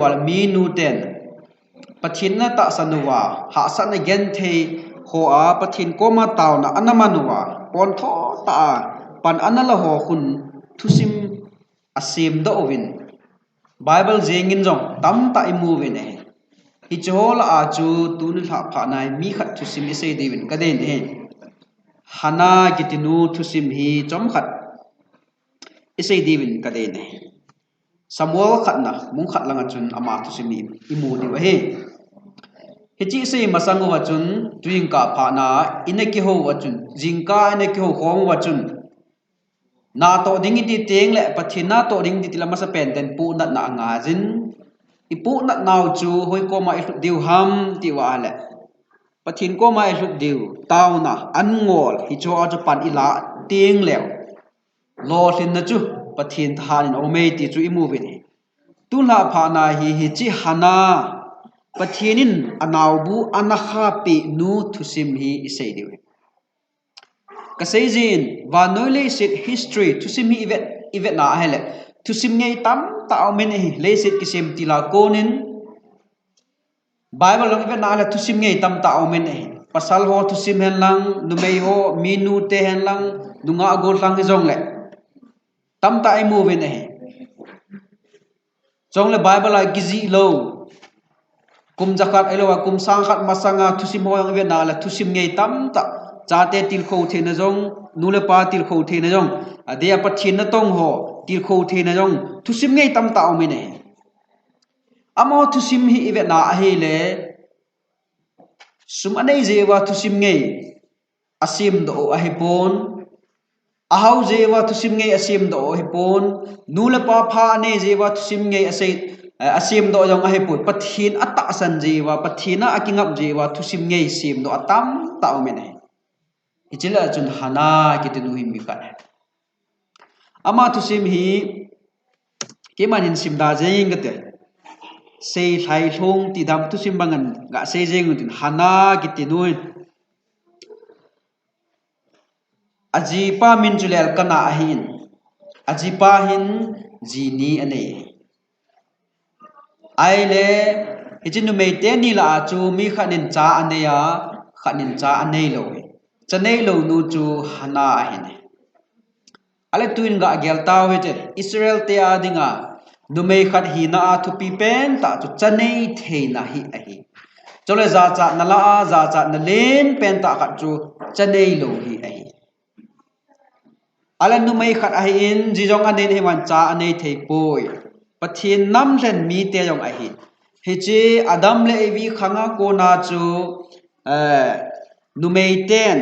wal mi nu ten pathin na ta sanuwa ha san again the ho a pathin ko ma taw na anamanuwa pon tho ta pan anala ho khun thusim asim do ovin Bible jengin jong tam ta imu ve ne hi chol a chu tun tha pha nai mi khat thusim ise divin kaden he hana gitinu thusim hi chom khat ise divin kaden he Samuel khatna mung khat langa chun ama thusimi imu di wa he Hichi sei masango wa chun tuing ka pha na ineki ho wa chun jingka ineki ho khom wa chun na to ding ti teng le pathina to ding ti lama sa pen ten pu na na nga jin ipu na naw chu hoi ko ma ilu diu ham ti wa le pathin ko ma ilu diu taw na an ngol hi cho a chu pan ila teng lew lo thin na chu pathin thanin o me ti chu imu bin tu la pha na hi chi hana pathinin anawbu anakha pe nu thusim hi isei diwe kasejin wa noile sit history thusim hi event na hele thusim ngei tam ta men hi le sit kisem tila konin bible long event na le thusim ngei tam ta men hi pasal ho thusim hen lang numei ho minu te hen lang dunga gol lang jong le tam ta ai mu ven hi jong le bible la gizi lo kum zakat elowa kum sang khat masanga thusim hoyang ve na la thusim ngei tam ta chate til kho the na jong nule pa til kho the na jong adia pathin na tong ho til kho the na jong thusim ngei tam ta ome ne amo thusim hi ve na a he le sum anei je wa thusim ngei asim do a he pon ahau je wa thusim ngei asim do he pon nule pa pha ne je wa thusim ngei asai asim do jong a he put pathin ata san jewa pathina akingap jewa thusim ngei sim do atam ta omene ichila chun hana kitinu him mi kan ama thusim hi kemanin simda jeng gate sei thai thong ti dam thusim bangan ga sei jeng tin hana kitinu aji pa min julel kana ahin aji pa hin jini ane aile hijinu meite ni la chu mi khanin cha aneya khanin cha anei lo chanei lo nu chu hana ahine ale tuin ga gel taw hete Israel te adinga numei khat hi na a thu pi pen ta chu chanei theina hi ahi chole za cha nala za cha na len pen ta khat chu chanei lo hi ahi ale numei khat ahi in ji jong ane he wan cha anei thei poi pathin nam len mi te jong ahi hichi adam le evi khanga ko na chu numei ten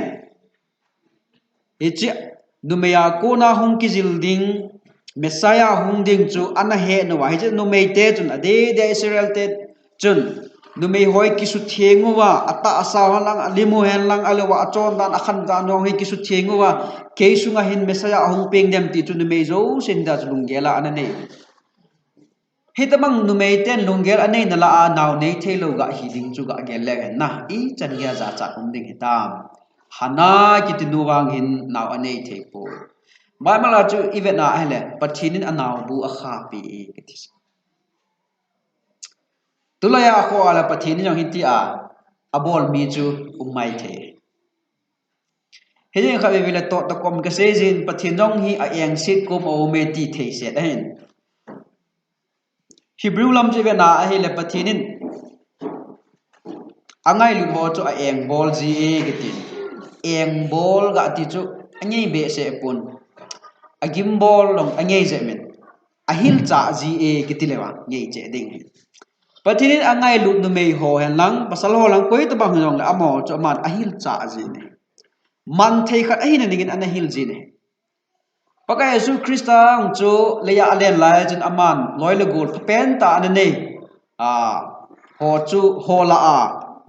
hichi numeya ko na hung ki jilding Messiah hung ding chu ana he no wa hichi numei te chun ade de Israel te chun numei hoi ki su thenguwa ata asa lang limu hen lang alewa achon dan akhan dan nong hi ki su thenguwa keisunga hin Messiah hung peng dem ti chu numei zo sin da lungela ana nei hitamang numei ten lungel anei nala a naw nei thelo ga hiding chu ga gel le na I chan ya za cha hum ding hitam hana kitinu wang hin naw anei thei po mai mala chu event na hele pathinin anaw bu a kha pi kitis tulaya ko ala pathinin jong hiti a abol mi chu umai the hejeng kha vele to ta kom ka sejin pathin jong hi a eng sit kom o me ti thei set hen Hebrew lam che na a hele pathinin angai lu bo chu a eng bol ji e gitin eng bol ga ti chu angai be se pun agim bol long angai je men a hil cha ji e gitilewa ngei che ding pathinin angai lu nu mei ho hen lang pasal ho lang koi ta bang long la amo chu man a hil cha ji ne man thei khat a hin ningin an hil ji ne Pakai Yesu Krista chu leya alen lai jin aman loile gol pen ta an nei ho chu ho la a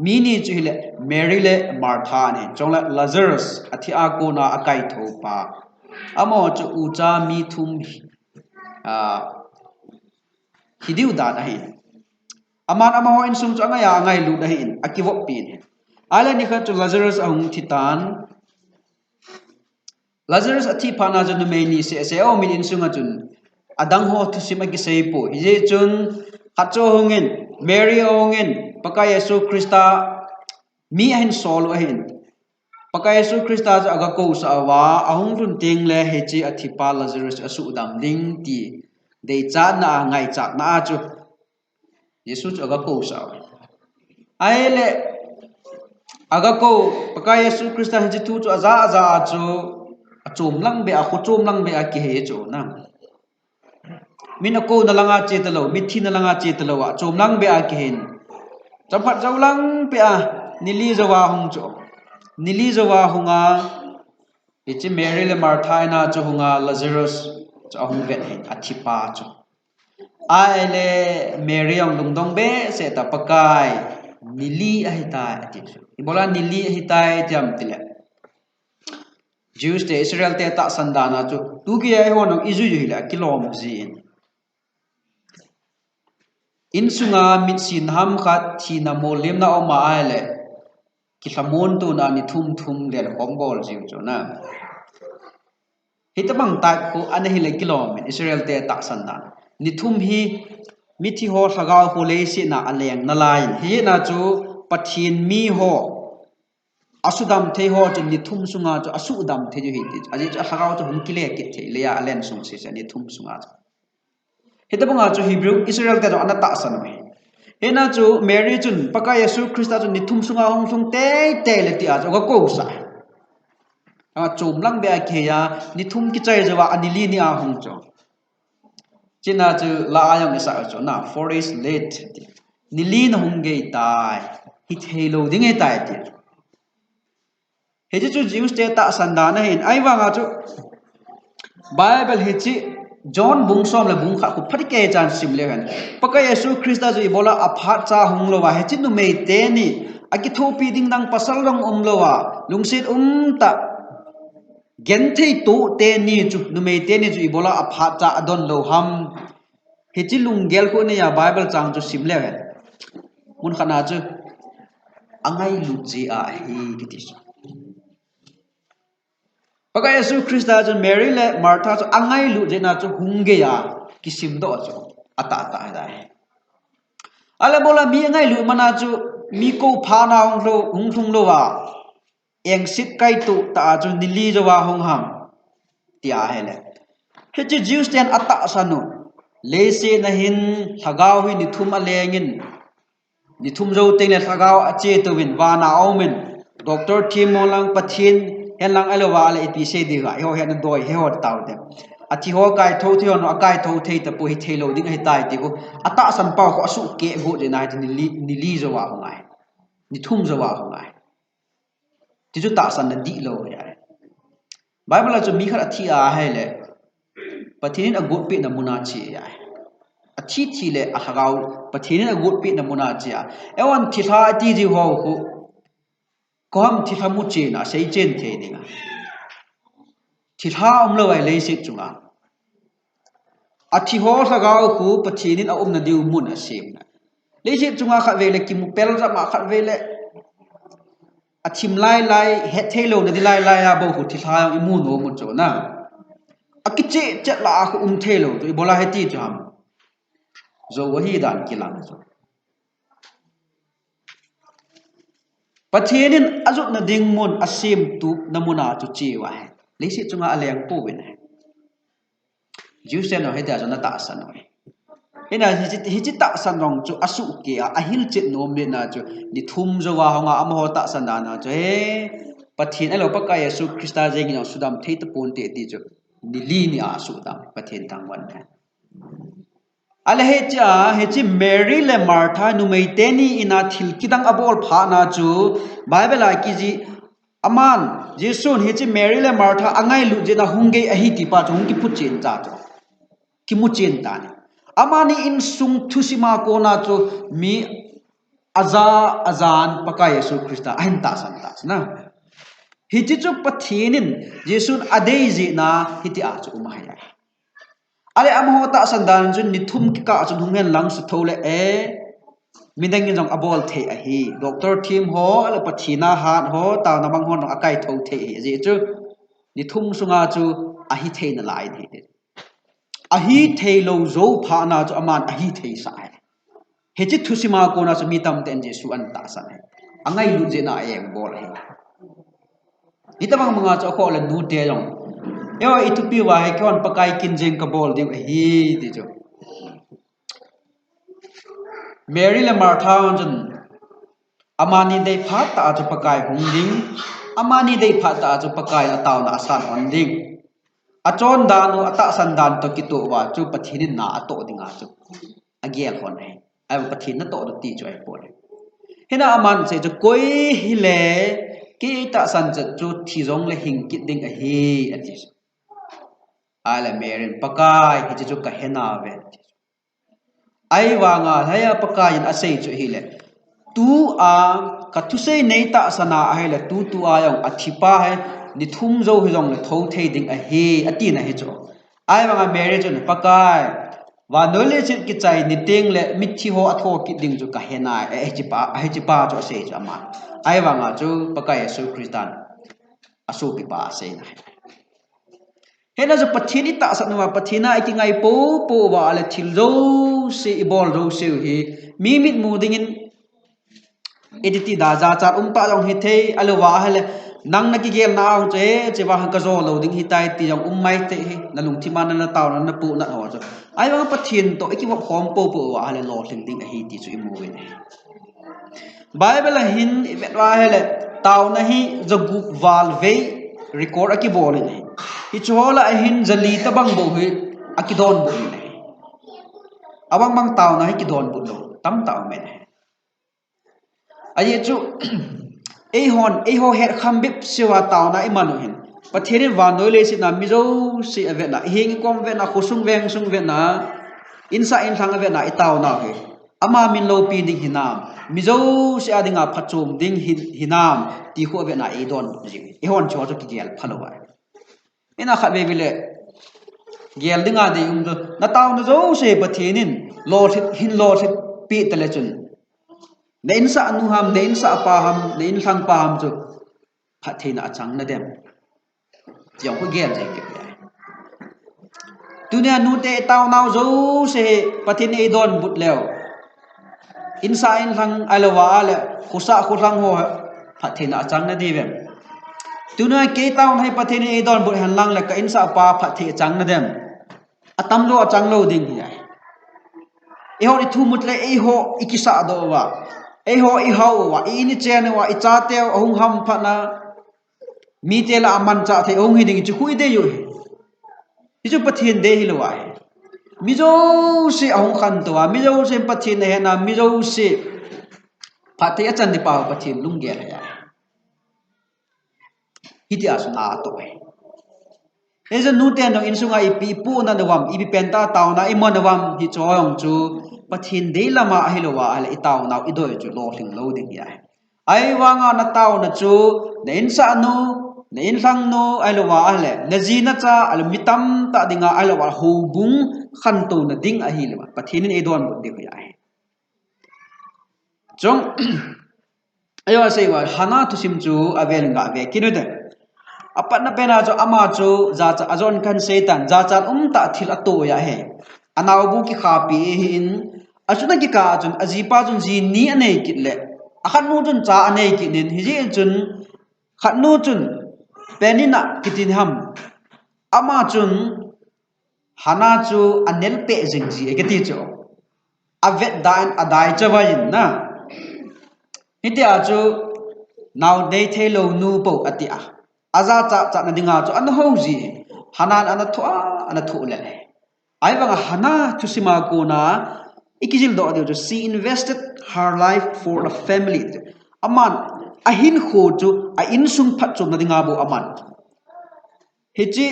mini chu hile Mary le Martha ne chongla Lazarus athi a ko na akai tho pa amo chu u cha mi thum hidiu da na hin aman ama ho in sum chu anga ya ngai lu da hin akiwo pin ala ni kha chu Lazarus ahung thitan Lazarus athi phana jun me ni se o min in sunga chun adang ho thu sima ki sei po je chun Hatcho hongin Mary hongin Pakai Yesu Krista mi ahin solo ahin Pakai Yesu Krista ja aga ko sa wa ahung run ting le hechi athipa Lazarus asu dam ding ti dei cha na ngai chak na chu Yesu aga ko sa ai le aga ko Pakai Yesu Krista hechi tu chu aza chu achum lang be a khuchum lang be a ki he chu na Minako na langa chetalo mithi na langa chetalo wa chom lang be a kihin champhat jau lang pe a nili zawa hung cho nili zawa hunga ichi Mary le Martha na cho hunga Lazarus cho hung bet hin athipa cho ai le Mary ang dong dong be se ta Pakai nili a hita ati ibola nili a hita tiam tile Jews te Israel te ta sandana cho tu ki ai honong izu yu hila kilom zin Insunga mitsin ham khat thina molim na oma aile kithamon tu na ni thum le kombol jiu chona hitabang ta ko anahi le kilom Israel te ta sanda ni thum hi mithi ho thaga ho le si na aleng na lain hi na chu pathin mi ho asudam the ho chu ni thum sunga chu asudam the ju hi ti aji chu thaga chu hum kile ki the le ya alen sung si ni thum sunga Hitabang chu Hebrew Israel te ana ta sanoi hena chu Mary chun Pakai Yesu Krista chun ni thum sunga hong sung te le ti a chu ga ko sa a chum lang be a ke ya ni thum ki chai jawa anili ni a hong chu china chu la ayang isa chu na 4 days late ni li na hong ge tai hi thelo ding e tai ti he chu Jews te ta sanda na hin ai wa nga chu Bible hi chi John bung som la bung kha ku phati ke chan sim le han Pakai Yesu Krista ju ibola aphat cha hung lo wa he chin nu mei te ni aki tho pi ding dang pasal rong lo wa lungsit ta gen thei tu te ni chu nu mei te ni ju ibola aphat cha adon lo ham he chi lung gel ko ne ya Bible chang chu sim le han mun khana chu angai lu ji a hi ki ti Pakai Yesu Krista chu Mary le Martha chu angai lu jena chu hungge ya kisim do chu ata dai ale bola mi angai lu mana chu mi ko pha na hung thung lo wa eng sit kai tu ta chu nili jo wa hung ham tia hele he chi Jews ten ata sanu le se na hin thagaw hi ni thum alengin ni thum zo teng le thagaw ache to win wa na aumen doctor team molang pathin hen lang alowa ale pi se di ga ho hen doi he ho taw de athi ho kai tho thio no akai tho thei ta po hi thelo ding he tai ti ko ata san pa ko asu ke go de na ni li zo wa ngai ni thum zo wa ngai ti ju ta san na di lo ya Bible la chu mi khar athi a hai le pathin a go pi na muna chi ya athi le a hagaw pathin a go pi na muna chi ya ewan thi tha ti ji ho ko Kom thi thamu che na sei chen the ni nga thi tha lo ai le si chunga a thi ho sa ga khu pathinin a na diu mun a sem na le si chunga kha ve le ki mu pel ra ma kha ve le a thim lai he thelo na di lai ya bo khu thi tha i mu no mu cho na a ki che la khu thelo to i bola he ti cham zo wa hi dan ki lang zo Pathinin azut na ding mun asim tu namuna chu chi wa leisi chunga aleng pu win Jews no heta jona ta san oi ina hi chi ta san rong chu asu ke a hil chit nom le na chu ni thum zo wa honga am ho ta san na chu he pathin alo Pakai Yesu Krista jeng no sudam thei ta pon te ti chu ni li ni a su dam pathin tang wan Ale hechi Mary le Martha numeiteni ina thil kidang abol pha na chu Bible a ki ji aman Jesun hechi Mary le Martha angai lu je na hungge a hi ti pa chu hung ki phu chen cha chu ki mu chen ta ni amani in sung thusima ko na chu mi azan Pakai Yesu Krista ahin ta san ta na hiti chu pathinin Jesun adei ji na hiti a chu umaya Ale amho ta sandan jun ni thum ki ka chun hungen lang su thole midang in jong abol the a hi doctor team ho ala pathina han ho ta namang hon akai tho the ji chu ni thum sunga chu a hi the na lai the a hi the lo zo pha na chu aman a hi the sa he chi thusima ko na mi tam ten Jesu an ta san angai lu je na em bol he itabang mga cho ko la nu te yong yo itu pi wa he kon pakai kin jeng Kabol ding hi ti jo Mary le Martha jon amani dei phat ta cho pakai hung ding amani dei phat ta cho pakai ataw na asan on ding achon danu ata san dan to ki to wa chu pathin na ato dinga chu agiel hon he ai pathin na to do ti cho ai pol hena aman se cho koi hi le ki ta san chu thi jong le hing ki ding a hi ati ai la Mary pakai hi chu ka hena ve ai wa nga haya pakai in asei chu hi le tu a ka thu sei nei ta sana a hele tu a yong athipa he ni thum zo hi jong le tho thei ding a he ati na he cho ai wa nga Mary chu pakai wa no le chit ki chai ni teng le mithi ho atho ki ding chu ka hena he chi pa cho sei cha ma ai wa nga chu pakai su kristan asu ki pa sei na hena zo pathini ta sa na pathina ai ki ngai po wa le thil zo se ibol zo se hi mi mit mu ding in editi da za cha ta jong hi the alwa hale nang na ki gel na ong che wa ka zo lo ding hi tai ti jong mai te hi na lung thi man na taw na pu na ho cho ai wa pathin to ki wa khom po wa hale lo thing ding hi ti chu imu ne bible hin ibet wa hale taw na hi joguk wal ve record aki bol ne hi chola hin jali ta bang bo hi akidon bo ne abang bang taw na hi kidon bu lo tam taw me ne ai chu Ahao het khambip siwa taw na imanu hin pathirin wa noi le si na mizo si ave na hing kom ve na khusung veng sung ve na insa in thang ve na itaw na he ama min lo pi ding hinam mizo si adinga phachum ding hinam ti kho ve na idon ji ehon cho cho ki gel phalo wa ina khat ve bile gel dinga de um do na taw na zo se pathinin lo hin lo pi tele chun ne insa anu ham ne insa pa ham ne in thang pa ham chu phathina achang na dem yong ko gel je ke dunia nu te taw naw zo se pathin e don but leo insa in thang alwa ale khusa khurang ho phathina achang na di bem dunia ke taw hai pathin e don but han lang le ka insa pa phathi achang na dem atam lo achang lo ding hi ai e ho ni thu mut le e ho ikisa do wa Ahao i hau wa ini chen wa I cha teo hung ham phana mi te la aman cha the ong hi ding chu hui de yu hi chu pathin de hi lo wa mi zo si ahong khan to wa mi zo se pathin he na mi zo si phathi achan di pa pathin lung ge la ya hi ti asu na to e je nu te no in sunga I pi pu na de wam I bi penta taw na I mon wam hi choyong chu pathin de lama hilowa ale itaw naw idoi chu lo hling lo ding ya ai wanga na taw na chu ne in sa nu ne in thang nu ai lowa ale na ji na cha al mitam ta dinga ai lowa ho bung khan to na ding a hi lewa pathin in edon bu de ya chong ayo sei wa hana tu sim chu avel nga ve kinu de apat na pena chu ama chu za cha azon kan setan za cha ta thil ato ya he anaw bu ki kha pi hin asuna ki ka chun ajipa chun ji ni anei kitle akhan nu chun cha anei kinin hi ji chun khat nu chun penina kitin ham ama chun hana chu anel pe jing ji ekati chu avet dan adai chawain na hiti a chu now dei thelo nu po atia aza cha na dinga chu an ho ji hanan ana thu le ai wanga hana thusima ko na ikijil do de she invested her life for the family aman ahin kho chu a in sung phat chu na dinga bo aman hichi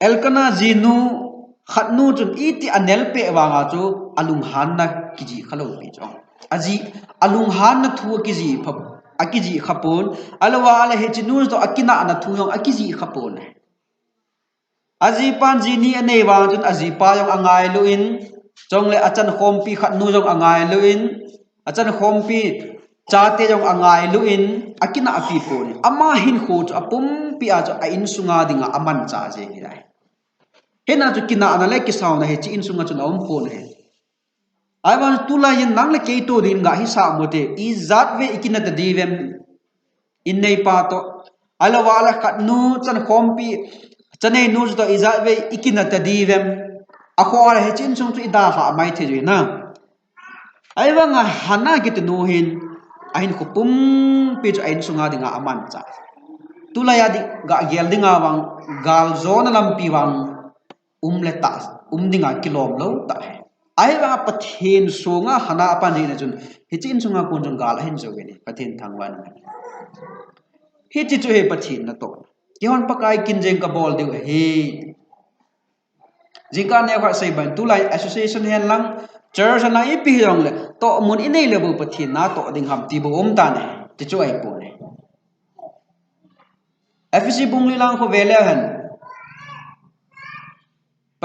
elkana jinu khatnu chun iti anel pe wanga chu alung han na kiji khalo pi chong aji alung han na thu kiji phap akiji khapon alwa ala hichi nu to akina na thu yong akiji khapon aji panji ni anei wang chun aji pa yong angai lu in chong le achan khom pi khat nu jong angai lu in achan khom pi cha te jong angai lu in akina api pon ama hin kho chu apum pi a chu a in sunga dinga aman cha je hi dai hena chu kina ana le ki saw na he chi in sunga chu na om pon he ai ban tulai yin nang le ke to din ga hi sa mo te I zat ve ikina ta divem in nei pa to ala wala khat nu chan khompi chanei nu to I zat ve ikina ta divem akho ara he chin sung tu ida ha mai the ji na ai ba nga hana git nu hin ain ko pum pe jo ain sunga dinga aman cha tulai adi ga gel dinga wang gal zona lam pi wang le ta dinga kilom lo ta ai ba pathin sunga hana apan ni na chun hi chin sunga kun jong gal hin jo ni pathin thangwan hi chi chu he pathin na to Keihon pakai kinjeng kabol de he jika ne kha sei ban tulai association hen lang church na ipi jong le to mun inei le bu pathin na to ding ham ti bu ta ne chi chu ai pu ne FCC bung li lang ko vele han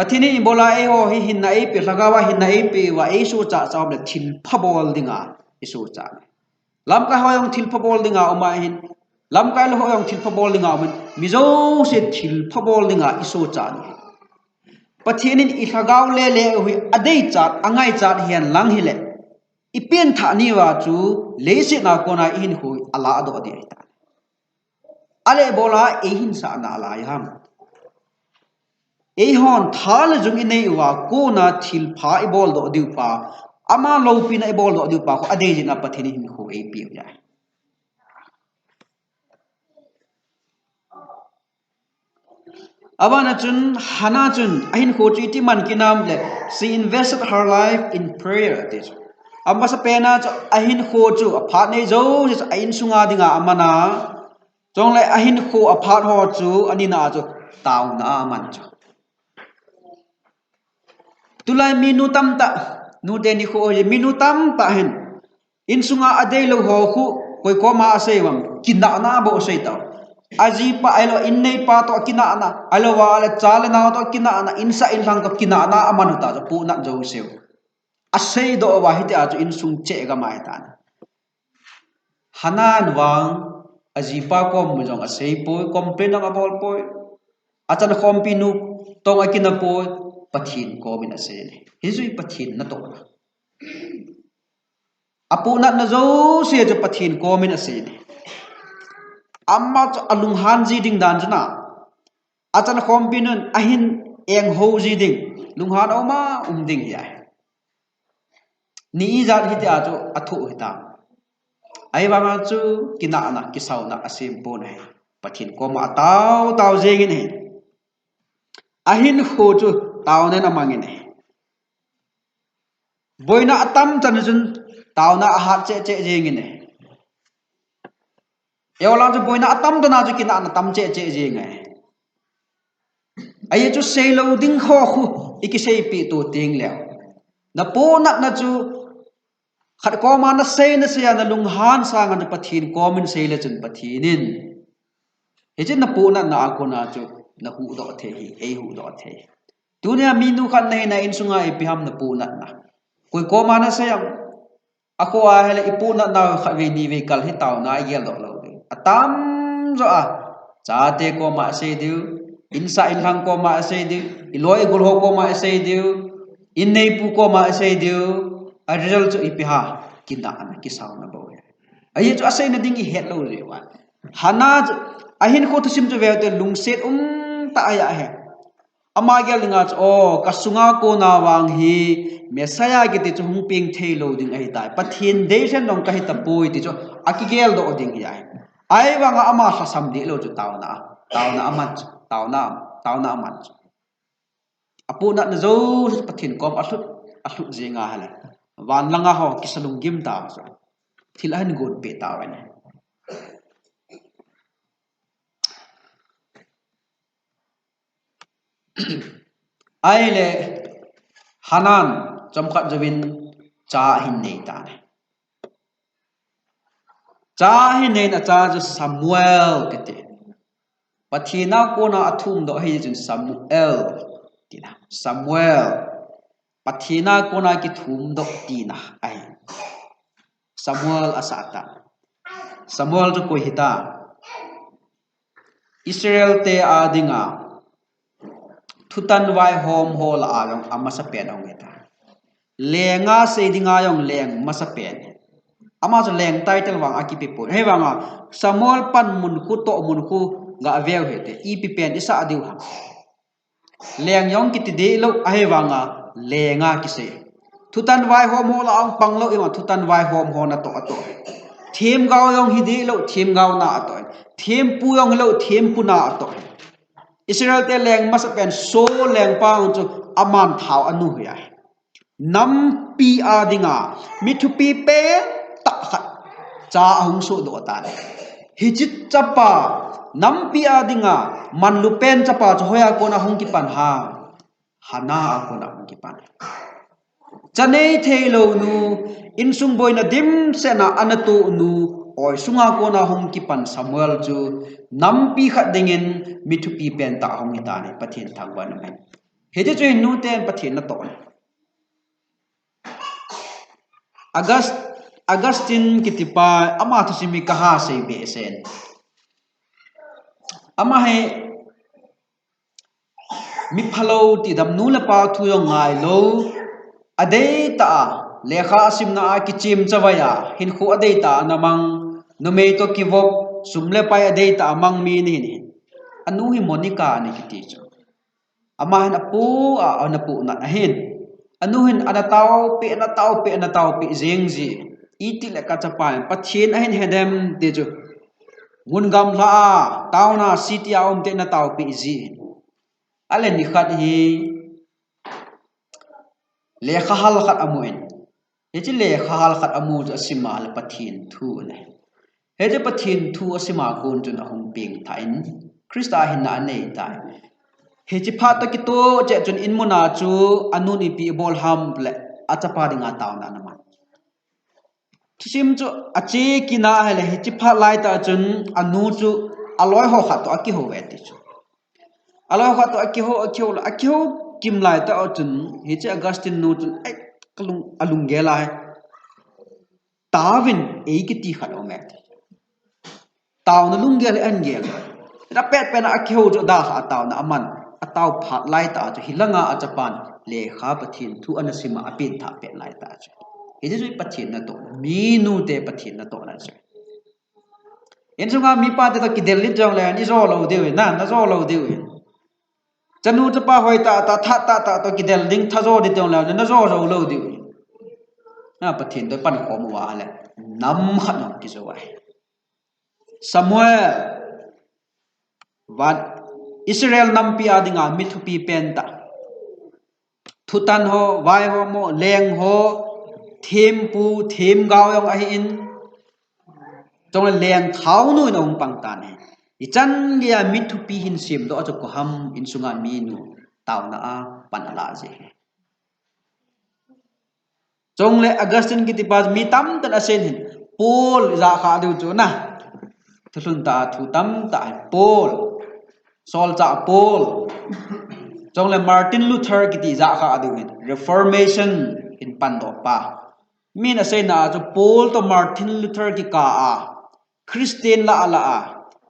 pathini bola e ho hi hin na e pi lagawa hin na e pi wa e su cha cha le thil phabol dinga isu cha lam ka hoyong thil phabol dinga oma hin lam ka lo hoyong thil phabol dinga min mizo se thil phabol dinga isu cha ni pathinin I lagaw le hui adei cha angai cha hian lang hi le ipien tha ni wa chu le se na ko na in hui ala do di ta ale bola e hin sa na la yam Keihon thal jung inei wa ko na thil pha I bol do diu pa ama lo pi na I bol do diu pa ko ade jina pathini hin ko e pi ya abana chun hana chun ahin ko chi ti man kinam le she invested her life in prayer this amma sa pena cho ahin ko chu apha nei zo ahin sunga dinga amana chong le ahin ko apha ho chu anina chu taw na man chu tulai minutam ta nu de ni ko minutam ta hen in sunga adei lo ho khu koi ko ma ase wam kinna na bo sei ta aji pa elo in nei pa to kinna na alo wa le chal na to kinna na in sa in lang to kinna na amanu ta pu na jo seu asei do wa hi ta chu in sung che ga mai ta hanan wang aji pa ko mo jong asei poi complain ang abol poi achan khom pinu tong akina poi pathin ko min ase ni hizui pathin na to apu na zo se jo pathin ko min ase ni amma cho alung han ji ding dan juna achan khom pinun ahin eng ho ji ding lung han oma ding ya ni zat hi ta cho athu hita ai ba ma chu kina na kisau na asim po nai pathin ko ma taw jeng ni ahin ho chu taw ne na mangin boina atam chan jun taw na hat che jeng ni Eolang chu boina atam to na chu kina na tam che jeng ai ai chu sei lo ding kho khu ikisei pi tu ting le na po na chu khat ko ma na sei na se na lung han sa nga pathin ko min sei le chun pathinin he chin na po na ko na chu na hu do the hi ei hu do the dunia minu khan nei na in sunga e piham na po na koi ko ma na se yang ako a hele ipu na kha ve ni ve kal he taw na yel do lo atam zo a cha te ko ma se diu insa in hang ko ma se diu iloi gul ho ko ma se diu in nei pu ko ma se diu a result chu ipiha kinda na kisaw na bo ai chu asai na ding hi het lo re wa hana ahin ko thusim chu ve te lungset ta aya he ama gel nga o kasunga ko na wang hi mesaya gi ti chu hung ping thei lo ding ai tai pathin de sen dong ka hi ta poi ti chu akigel do ding hi ai wanga ama sa sam di lo chu taw na amat taw na amat apu na zo pathin kom asut jenga hala wan langa ho kisalung gim ta so thilan god pe ta wa ne ai le hanan chamkhat jawin cha hin nei ta ne cha hin nei na cha ju Samuel kete pathina ko na athum do hi jun Samuel pathina ko na ki thum do tina ai Samuel asata Samuel ju ko hita Israel te adinga thutan vai hom hol ayong amasa pedong eta lenga se dinga yong leng masapen ama cho leng title wang akipi po he wanga Samuel pan mun khu to mun khu ga veo hete ipi pen isa adiu ha leng yong kiti de lo he wanga lenga kise thutan vai hom ho la ang pang lo ima thutan vai hom ho na to ato thiem gao yong hi de lo thiem gao na ato thiem pu yong lo thiem pu na ato Israel te leng masapen so leng pa chu aman thau anu ya nam pi adinga mithu pi pe ta khat cha hung so do ta hijit chapa nam pi adinga man lu pen chapa chu hoya ko na hung ki pan ha hana ko na hung ki pan chanei thelo nu insung boina dim sena anatu nu oi sunga ko na hung ki pan Samuel chu nam pi khat dingin mithu pi pen ta hung ita ni pathin thangwan mai heje chu nu ten pathin na to Augustine kitipa ama to simi kaha sei be sen ama he mi phalo ti dam nu la pa thu yo ngai lo adei ta lekha simna a ki chim chawaya hin khu adei ta namang numei to kivop sumle pai adei ta amang mi ni ni anu hi Monica ni kiti chu ama han apu a anapu na hin anu hin ana tau pe jeng ji iti le ka chapan pathin ahin hedem te chu ngun gam la tauna city a om te na tau pe ji ale ni khat hi le khahal khat amuin hechi le khahal khat amu chu asima le pathin thu ne heje pathin thu asima kun chu na hung ping thain Krista hin na nei tai hechi pha ta ki to che chun in mona chu anun ipi bol ham le achapa dinga tauna nama Tisim chu ache kina hele hechi pha lai ta chun anu chu aloi ho khat to aki ho ve ti chu aloi khat to aki ho kim lai ta chun hechi Augustine nu chun ai alung ge lai tawin ei ki ti khat o me taw na lung ge le an ge da pet pen aki ho chu da kha taw na aman ataw phat lai ta chu hilanga achapan le kha pathin thu anasima apin tha pe lai ta chu heje chu pathin na to mi nu te pathin na to na chu en sunga mi pa te to kidel lit jong le ni zo lo de we na zo lo de we chanu cha pa hoi ta ta to kidel ding tha zo de tong la na zo lo de we na pathin to pan ko mu wa le nam khat no ki zo wai Samuel wat Israel nampi adinga mithupi penta thutan ho vai ho mo leng ho thêm pu thêm gao yong ahi in trong leng thau nu nong pang ta ne i chan ge mithupi hin sim do acho ko ham in sunga mi nu taw na a pan ala je trong le Augustine ki tipas mi tam tan asen hin Paul za kha du chu na thulun ta thu tam ta Paul Sol cha Paul trong le Martin Luther kiti za kha adu Reformation in pan do pa min ase na cho Paul to Martin Luther ki ka a Christian la ala a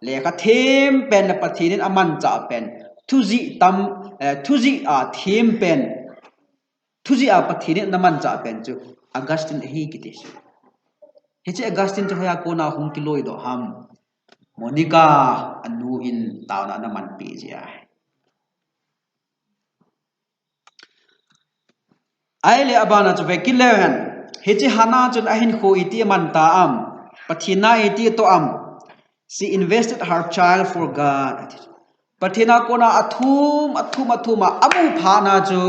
le ka them pen na pathin aman cha pen thuji a them pen thuji a pathin na man cha pen chu Augustine hi kiti he che Augustine to ya ko na hum kiloi do ham Monica anu in tauna na man pi ja ai le abana chu vekilehan hechi hana chun ahin kho iti man ta am pathina iti to am she invested her child for God pathina kona athum amu phana chu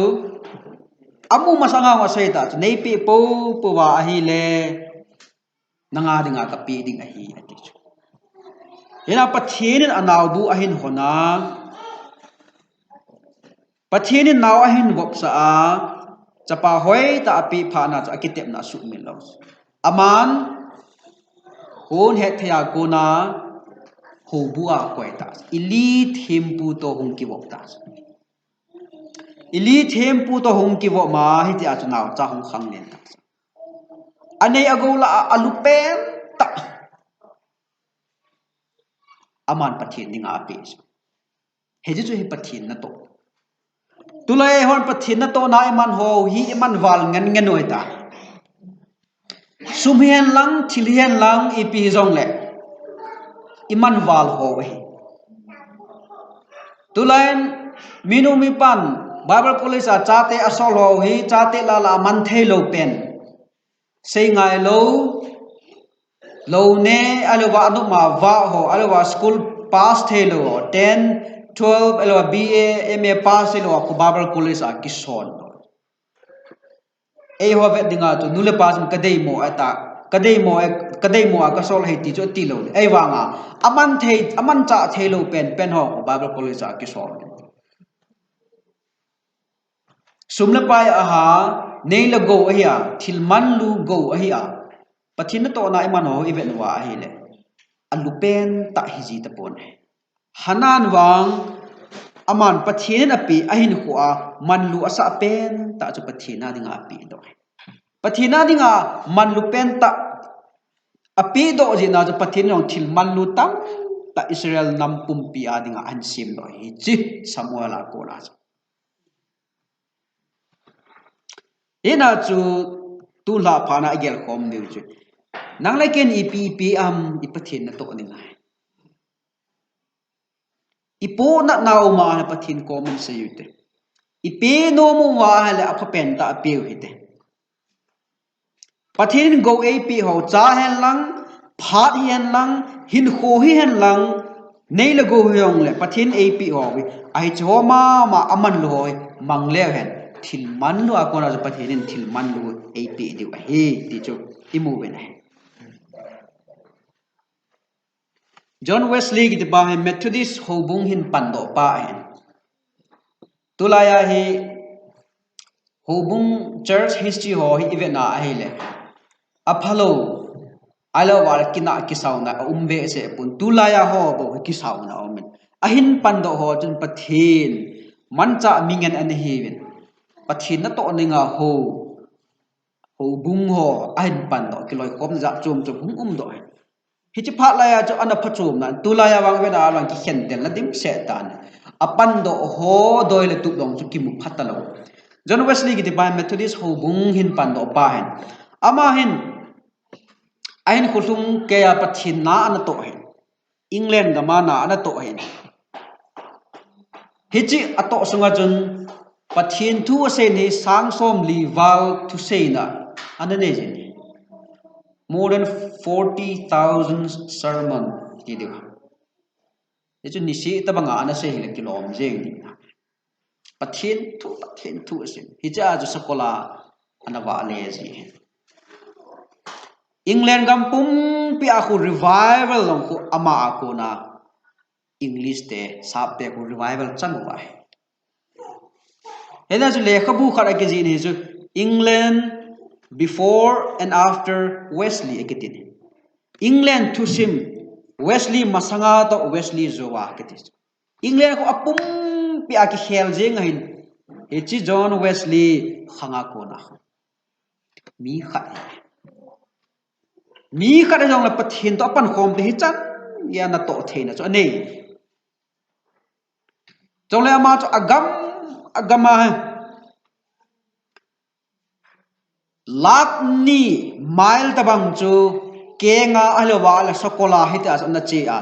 amu masanga wa seita chu nei pe po wa hi le nanga dinga ka pi ding a hi ati chu ena pathin anaw bu ahin hona pathin naw ahin wop sa a chapa hoi ta api phana cha akitep na su min lo aman hon he thya ko na ho bua koi ta ili thempu to hung ki wop ta ili thempu to hung ki wop ma hi ti a chu naw cha hung khang nen ta anei agola alupen ta aman pathin ninga api heji chu hi pathin na to tulai hon pathin na to na iman ho hi iman wal ngan ngan oi ta sumhian lang thilhian lang ipi zong le iman wal ho hi tulai minu mi pan Bible college a chate asol ho hi chate la la man thei lo pen sei ngai lo ne alwa anu ma wa ho alwa school pass thei lo 10 12 alwa BA MA pass lo ku Bible college a kison ei ho vet dinga tu nule pass kadei mo ata kadei mo ka sol hei ti cho ti lo ei wa nga aman cha thei lo pen ho ku Bible college a kison sumla pai aha nei la go ahia thilman lu go ahia pathin to na iman ho event wa hi le alupen ta hiji ta pon hanan wang aman pathin api ahin khuwa man lu asa pen ta chu pathina dinga api do pathina dinga man lu pen ta api do ji na chu pathin long thilman lu tam ta Israel nam pum pi a dinga an sim do hi chi Samuel a ko la ina chu tu la phana agel khom niu chu nang lai ken ipi am ipathin na to ni ngai ipo na naw ma na pathin common se yute ipe no mu wa hala aphen ta apeu hite pathin go ap ho cha hen lang phat hen lang hin kho hi hen lang nei la go hyong le pathin ap ho wi ai choma ma aman lo hoi mang le hen thil man lu akona jo pathin thil man lu ap di wa he ti chu imu ben hai John Wesley ki ba hai Methodist hobung hin pando pa hen tulaya hi hobung church history ho hi evena hi le aphalo alo wal kina kisauna umbe se pun tulaya ho bo kisauna omen ahin pando ho chun pathin mancha mingen an hi pathin na to ninga hobung ho ahin pando kiloi khom ja chum chum do hi chi phat la ya cho ana phachum na tulaya wang ve na lang ki khen tel na dim se tan apan do ho doi le tu dong chu ki mu phatalo John Wesley ki divine Methodist ho bung hin pan do pa hen ama hin ain khusum ke ya pathin na ana to hen England ga ma na ana to hen hi chi ato sunga jun pathin thu se ni sang som li wal thu se na ana ne je more than 40,000 sermon ki de ye chu ni si ta banga ana se hi kilom jeng ni pathin thu se hi cha ju sakola anawa le ji England gam pum pi a khu revival long khu ama ko na English te sap te khu revival chang wa hena ju le khabu khara ke ji ni ju England before and after Wesley ekitin England to sim Wesley masanga to Wesley zowa kiti England ko apum pi a ki khel jeng hin echi John Wesley khanga ko na mi khat jong la pathin to pan khom te hi chan ya na to theina cho nei jong le ma cho agama lak ni mile tabang chu kenga alwa la sokola hita as na chi a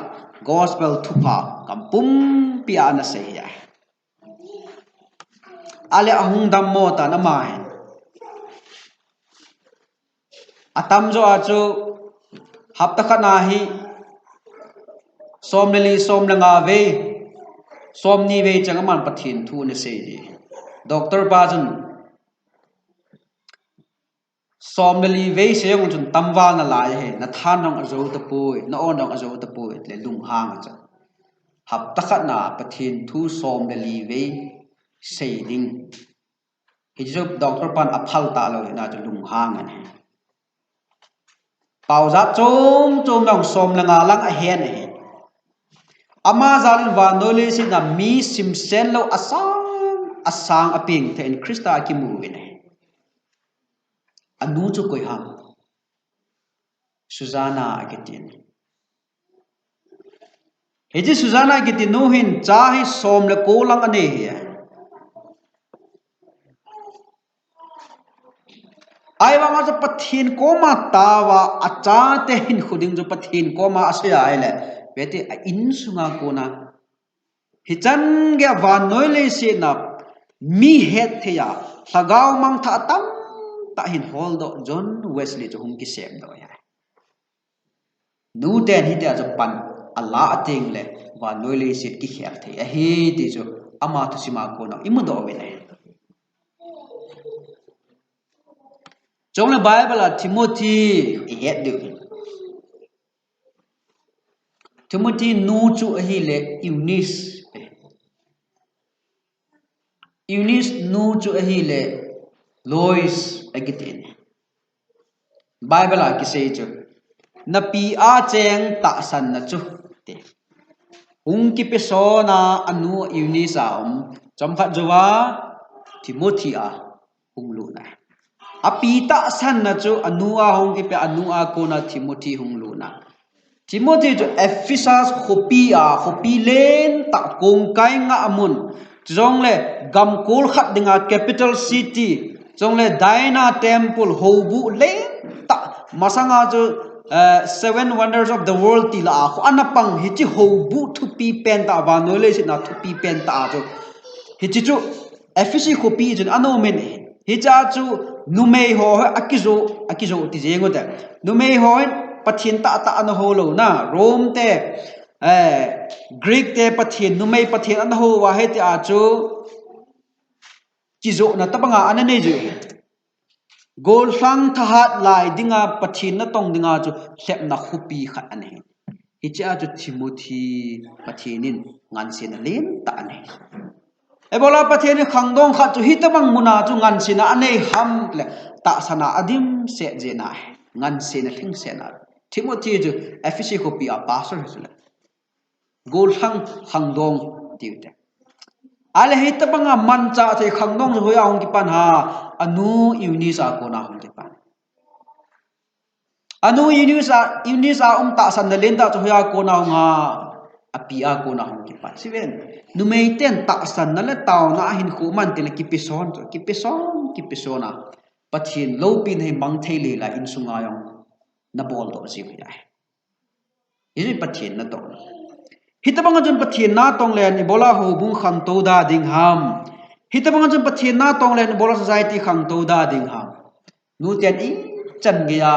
gospel thupa kampum pia na se ya ale ahung dam mo ta na mai atam jo a chu hapta khana hi somneli somlanga ve somni ve changaman pathin thu ne se ji doctor bajun somneli ve se yung chun tamwa na lai he na than nong azo ta pui na on nong azo ta pui le lung hang cha hap ta khat na pathin thu somneli ve se ding hi jo doctor pan aphal ta lo na chu lung hang an pau za chom nong somlanga lang a hen he ama zalin wa nole si na mi sim sen lo asang aping the in Krista ki mu ne anu chu koi ham Susanna agitin heji Susanna agitin no hin cha hi som le ko lang ane he ai wanga cho pathin koma tawa acha te hin khuding jo pathin koma asya ai le beti in sunga kona hichan ge van noile se na mi het theya sagau mang tha tam ta hin hol do John Wesley cho hum ki sem do ya nu ten hi ta cho pan Allah ateng le van noile se ki khel the hi ti cho ama tu sima kona imu do we ne trong là Bible là Timothy hết được Timothy nu chu hi le Eunice nu chu hi le Lois agitin Bible là ki sei chu na pi a cheng ta san na chu te ung ki persona anu Eunice a chom khat jowa Timothy a ung lu na apita san na chu anua hong ki pe anua ko na Timothy hong lu na Timothy chu Ephesus khopi len ta kong kai nga amun jong le gam kul khat dinga capital city jong le Diana temple hobu le ta masanga chu seven wonders of the world ti la ko anapang hi chi hobu thu pi pen ta ba no le na thu pi pen ta chu hi chi chu Ephesus khopi chu anomen hi cha chu numei ho akizo ti jengo ta numei ho pathin ta an ho lo na Rome te Greek te pathin numei pathin an ho wa he ti a chu kizo na tabanga anane ju gol sang thahat lai dinga pathin na tong dinga chu hlep na khupi khat ane hi cha chu Timothy pathinin ngan sin len ta ane ebola pathin khangdong khat chu hitabang muna chu ngan sina ane ham le ta sana adim se je na ngan sina thing se na Timothy ju Ephesus ko pi a pastor husula gol sang khangdong tiute ale hitabanga mancha the khangdong ho ya hong ki pan ha anu Eunice ko na hong ki pan anu Eunice ta san len ta chu ya ko na nga apia ko na hong ki pan siven numei ten ta san na le taw na hin khu man te le ki pisona pathin lo pin he mang thei le la in sunga yong na bol do si ya hi pathin na to hitabanga jon pathin na tong len bola ho bung kham to da ding ham hitabanga jon pathin na tong len bola society kham to da ding ham nu ten i chan ge ya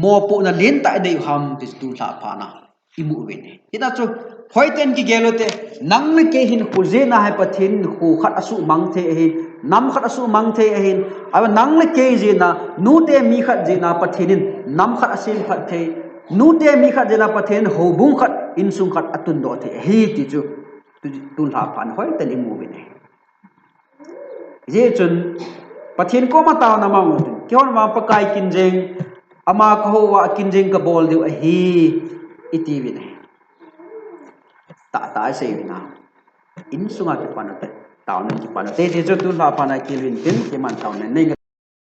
mo pu na len ta dei ham ti tu tha pa na imu we ne ita chu hoiten ki gelote nang le ke hin khuze na hai pathin khu khat asu mang the hi nam khat asu mang the hin aba nang le ke je na nu te mi khat je na pathinin nam khat asim khat the nu te mi khat je na pathin ho bung khat in sung khat atun do the hi ti chu tun ha phan hoiten imu we ne je chun pathin ko ma ta na ma mu kyon ma pakai kinjeng ama ko wa kinjeng Kabol de hi iti we ne ta se na in sunga ki panate taun ki panate je chu tun ha phanai kilin tin ki man taun ne